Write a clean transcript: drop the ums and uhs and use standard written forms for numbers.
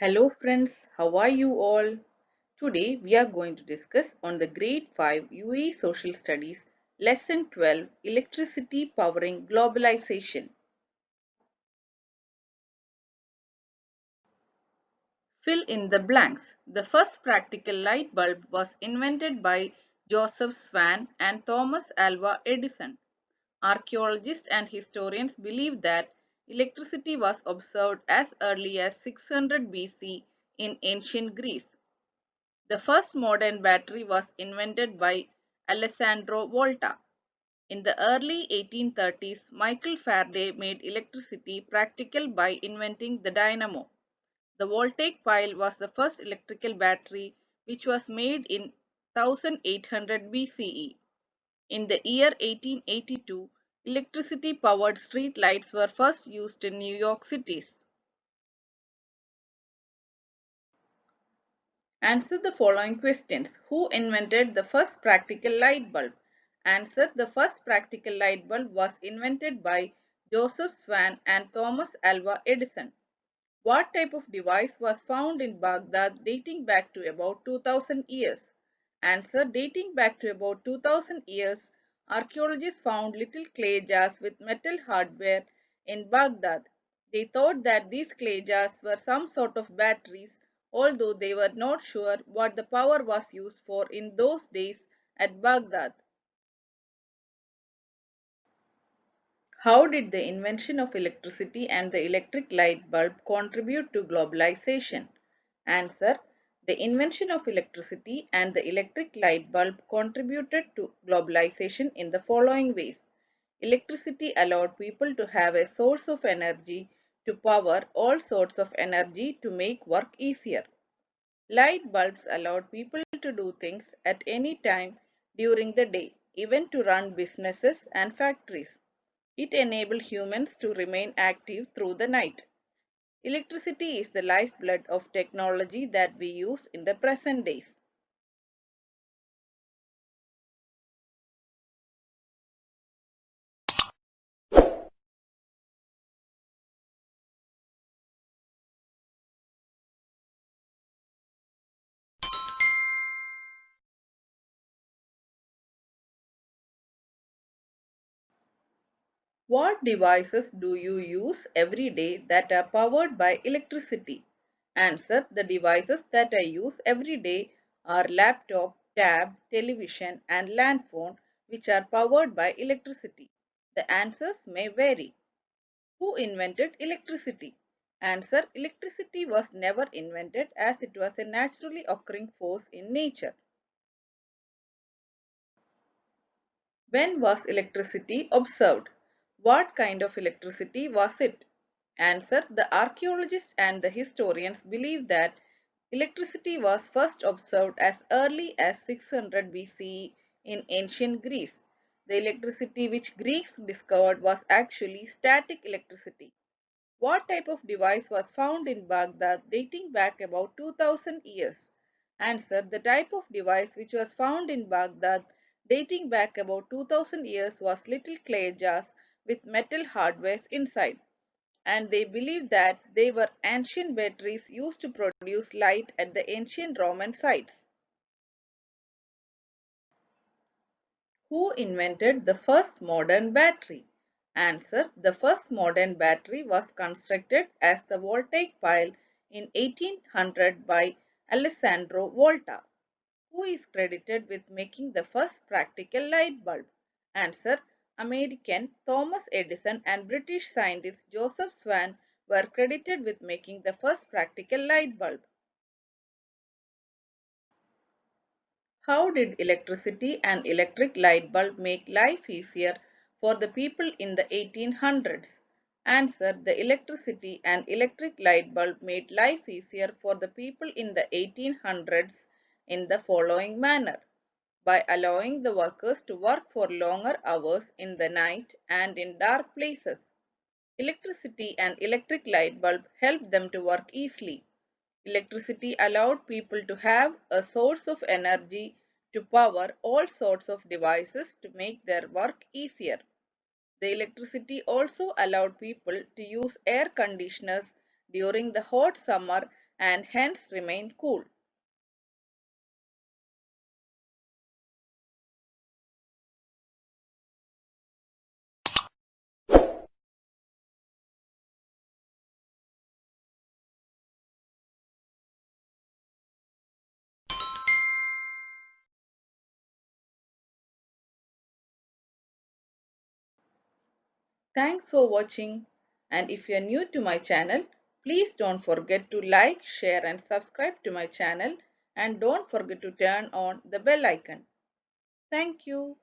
Hello friends, how are you all? Today we are going to discuss on the Grade 5 UAE Social Studies Lesson 12 Electricity Powering Globalization. Fill in the blanks. The first practical light bulb was invented by Joseph Swan and Thomas Alva Edison. Archaeologists and historians believe that electricity was observed as early as 600 BC in ancient Greece. The first modern battery was invented by Alessandro Volta. In the early 1830s, Michael Faraday made electricity practical by inventing the dynamo. The voltaic pile was the first electrical battery which was made in 1800 BCE. In the year 1882, electricity-powered street lights were first used in New York City. Answer the following questions. Who invented the first practical light bulb? Answer. The first practical light bulb was invented by Joseph Swan and Thomas Alva Edison. What type of device was found in Baghdad dating back to about 2000 years? Answer. Dating back to about 2000 years, archaeologists found little clay jars with metal hardware in Baghdad. They thought that these clay jars were some sort of batteries, although they were not sure what the power was used for in those days at Baghdad. How did the invention of electricity and the electric light bulb contribute to globalization? Answer. The invention of electricity and the electric light bulb contributed to globalization in the following ways. Electricity allowed people to have a source of energy to power all sorts of energy to make work easier. Light bulbs allowed people to do things at any time during the day, even to run businesses and factories. It enabled humans to remain active through the night. Electricity is the lifeblood of technology that we use in the present days. What devices do you use every day that are powered by electricity? Answer. The devices that I use every day are laptop, tab, television and land phone which are powered by electricity. The answers may vary. Who invented electricity? Answer. Electricity was never invented as it was a naturally occurring force in nature. When was electricity observed? What kind of electricity was it? Answer. The archaeologists and the historians believe that electricity was first observed as early as 600 BCE in ancient Greece. The electricity which Greeks discovered was actually static electricity. What type of device was found in Baghdad dating back about 2000 years? Answer. The type of device which was found in Baghdad dating back about 2000 years was little clay jars with metal hardware inside, and they believed that they were ancient batteries used to produce light at the ancient Roman sites. Who invented the first modern battery? Answer. The first modern battery was constructed as the voltaic pile in 1800 by Alessandro Volta. Who is credited with making the first practical light bulb? Answer. American Thomas Edison and British scientist Joseph Swan were credited with making the first practical light bulb. How did electricity and electric light bulb make life easier for the people in the 1800s? Answer. The electricity and electric light bulb made life easier for the people in the 1800s in the following manner. By allowing the workers to work for longer hours in the night and in dark places. Electricity and electric light bulb helped them to work easily. Electricity allowed people to have a source of energy to power all sorts of devices to make their work easier. The electricity also allowed people to use air conditioners during the hot summer and hence remain cool. Thanks for watching, and if you are new to my channel, please don't forget to like, share and subscribe to my channel, and don't forget to turn on the bell icon. Thank you.